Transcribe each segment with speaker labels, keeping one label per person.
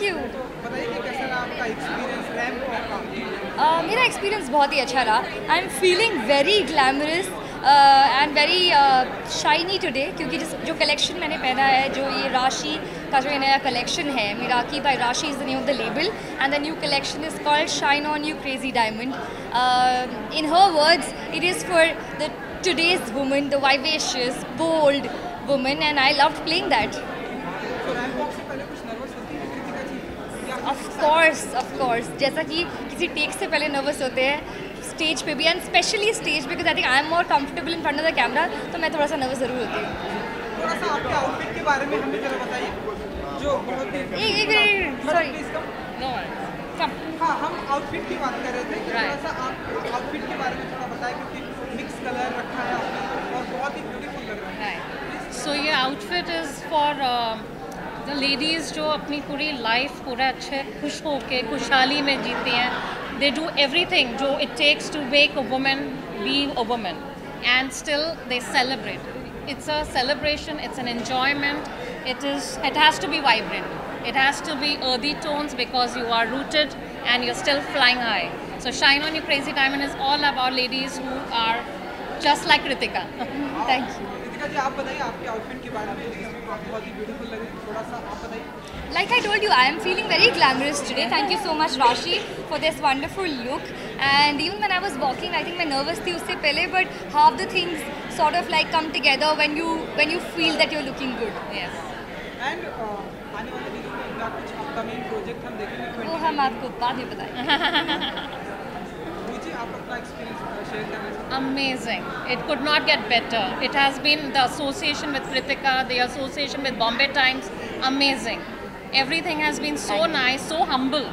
Speaker 1: You.
Speaker 2: तो बताइए कि कैसा रहा आपका एक्सपीरियंस रैंप का?
Speaker 1: मेरा एक्सपीरियंस बहुत ही अच्छा रहा। I am feeling very glamorous and very shiny today, क्योंकि जो कलेक्शन मैंने पहना है, जो ये राशि का जो ये नया कलेक्शन है, मिराकी बाय राशि is the name of the label, and the new collection is called shine on you crazy diamond. In her words it is for the today's woman, the vivacious, bold woman, and I loved playing that.
Speaker 2: तो ramp walk से पहले कुछ nervous होती है कृतिका जी या
Speaker 1: Of course, जैसा कि किसी टेक से पहले नर्वस होते हैं स्टेज पे भी, and specially stage because I think I am more comfortable in front of the camera, तो मैं थोड़ा सा नर्वस ज़रूर होती हूँ।
Speaker 2: थोड़ा सा आपके आउटफिट के बारे में हमें जरा बताइए जो बहुत ही
Speaker 1: एक minute, sorry.
Speaker 2: Please come.
Speaker 1: No come.
Speaker 2: हाँ, हम आउटफिट की बात कर रहे थे कि थोड़ा सा आप आउटफिट के बारे में थोड़ा बताएं, क्योंकि मिक्स कलर रखा है आपने और बहुत ही ब्यूटीफुल लग रहा है।
Speaker 3: सो ये outfit is for the ladies जो अपनी पूरी लाइफ पूरा अच्छे खुश होके खुशहाली में जीती हैं। दे डू एवरीथिंग जो it takes to make a woman be a woman, and still they celebrate. It's a celebration, it's an enjoyment, it has to be vibrant, it has to be earthy tones because you are rooted and you're still flying high. So Shine On You Crazy Diamond is all about ladies who are just like Kritika.
Speaker 1: Thank you.
Speaker 2: Kritika ji, आप बताइए आपके outfit के बारे में, जिसमें आप बहुत ही beautiful लग रही है, थोड़ा सा आप बताइए।
Speaker 1: Like I told you, I am feeling very glamorous today. Thank you so much, Rashi, for this wonderful look. And even when I was walking, I think मैं nervous थी उससे पहले, but half the things sort of like come together when you feel that you're looking good.
Speaker 3: Yes.
Speaker 2: And आने वाले दिनों में इनका कुछ अपकमिंग प्रोजेक्ट हम देखेंगे
Speaker 1: वो हम आपको बाद में बताएंगे।
Speaker 2: जी आप अपना एक्सपीरियंस शेयर करना चाहते हैं?
Speaker 3: Amazing. It could not get better. It has been the association with Kritika, the association with Bombay Times. Amazing. Everything has been so nice, so humble.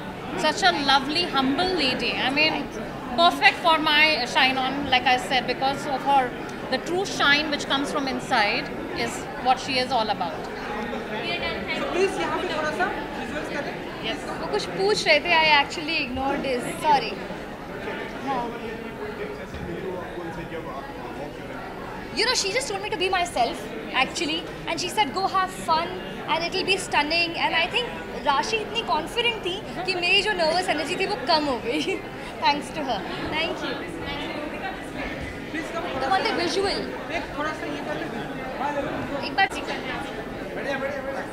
Speaker 3: Such a lovely, humble lady. I mean, perfect for my Shine On, like I said, because of her, the true shine which comes from inside is what she is all about.
Speaker 2: तो please यहाँ पे थोड़ा सा visuals करें।
Speaker 3: Yes.
Speaker 1: वो कुछ पूछ रहे थे, I actually ignored this. Sorry. हाँ. You know, she just told me to be myself, actually, and she said, "Go have fun, and it'll be stunning." And I think Rashi इतनी confident थी कि मेरी जो nervous energy थी वो कम हो गई, thanks to her. Thank you.
Speaker 2: Please come
Speaker 1: I want the visual.
Speaker 2: एक थोड़ा सा ये कर लें।
Speaker 1: एक बार सीखा।
Speaker 2: बढ़िया बढ़िया बढ़िया।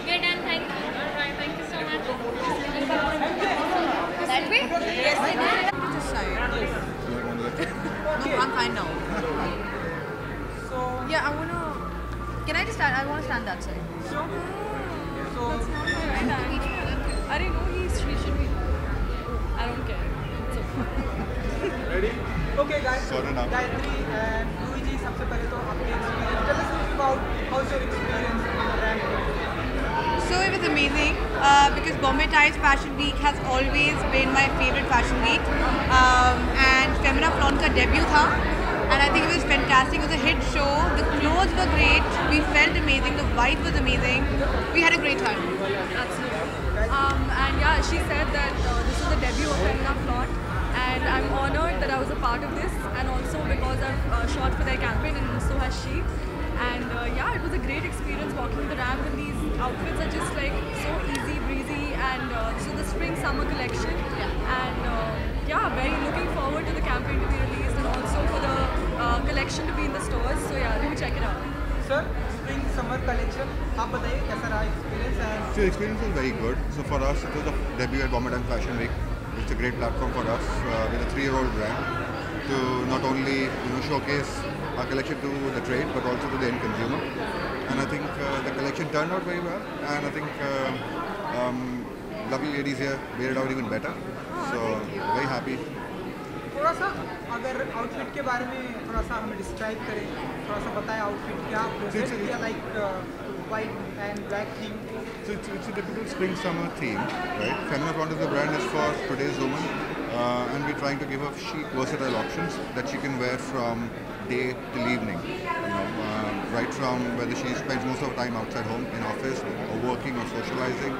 Speaker 1: We're done. Thank you.
Speaker 3: All right. Thank you so much.
Speaker 1: That way? Yes, I did.
Speaker 4: Just shy. No, I'm fine now.
Speaker 2: So
Speaker 4: Yeah, I wanna. Can I just stand? I wanna stand that side.
Speaker 2: so
Speaker 4: I didn't know he should be. I don't care.
Speaker 2: ready? Okay guys.
Speaker 5: Sorry, now.
Speaker 2: Gayatri and Luigi, सबसे पहले तो आपके experience. Tell us a little about how's your experience in the ramp.
Speaker 4: So it was amazing because Bombay Times Fashion Week has always been my favorite fashion week, and Femina Flaunt ka debut tha, and I think it was fantastic. It was a hit show. The clothes were great. We felt amazing. The vibe was amazing. We had a great time.
Speaker 6: Absolutely. And yeah, she said that this is the debut of Femina Flaunt, and I'm honored that I was a part of this, and also because I've shot for their campaign, and so has she. And yeah, it was a great experience walking the ramp, and these outfits are just like so easy breezy, and this is the spring summer collection. And yeah, very looking forward to the campaign to be released, and also for the collection to be in the stores. So yeah, do check it out.
Speaker 2: Sir, spring summer collection. आप बताइए कैसा रहा experience and
Speaker 5: So the experience was very good. So for us, it was a debut at Bombay Times Fashion Week. It's a great platform for us with a 3-year-old brand to not only showcase our collection to the trade but also to the end consumer. And I think the collection turned out very well. And I think lovely ladies here made it out even better. So very happy.
Speaker 2: थोड़ा सा अगर outfit के बारे में थोड़ा सा हमें describe करें, थोड़ा सा बताएं आउटफिट क्या प्रेजेंट किया, like white and black theme.
Speaker 5: So it's a typical spring summer theme, right? Femina Flaunt is the brand is for today's woman, and we're trying to give her chic, versatile options that she can wear from day till evening. Right from whether she spends most of her time outside home, in office, or working or socializing.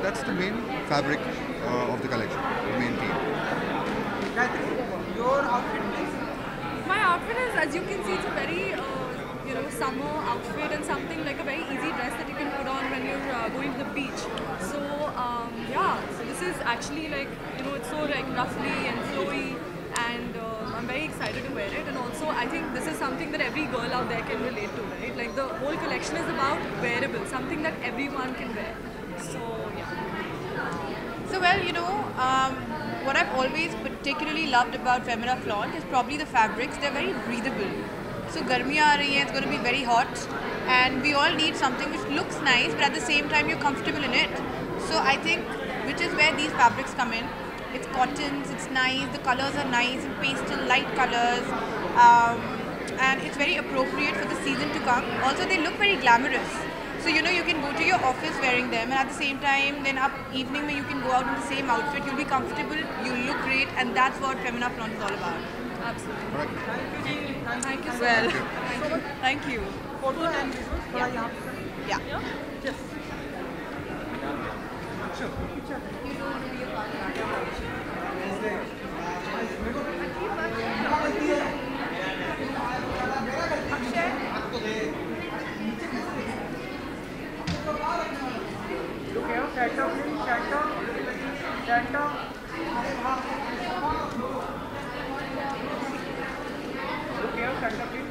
Speaker 5: That's the main fabric of the collection, the main theme.
Speaker 2: Gayatri, your outfit, please.
Speaker 6: My outfit is, as you can see, it's a very summer outfit and something like a very easy dress that you can put on when you're going to the beach. So so this is actually like, it's so like roughly and flowy, and I'm very excited to wear it. And also I think this is something that every girl out there can relate to, right? Like the whole collection is about wearable, something that everyone can wear. So
Speaker 4: So what I've always particularly loved about Femina Flaunt is probably the fabrics. They're very breathable. So garmiyan aa rahi hai, it's going to be very hot, and we all need something which looks nice, but at the same time you're comfortable in it. So I think, which is where these fabrics come in. It's cottons, it's nice, the colors are nice, and pastel light colors, and it's very appropriate for the season to come. Also, they look very glamorous. So you can go to your office wearing them, and at the same time, then evening when you can go out in the same outfit, you'll be comfortable, you'll look great, and that's what Femina Flaunt is all about.
Speaker 6: absolutely.
Speaker 5: Correct.
Speaker 6: Thank you so
Speaker 4: Well,
Speaker 6: much.
Speaker 4: thank you.
Speaker 2: Photo and visuals. थोड़ा यहाँ पे
Speaker 4: Yeah.
Speaker 2: Yes. Sure. Picture. Look here, center, please, center. Look here, center, please.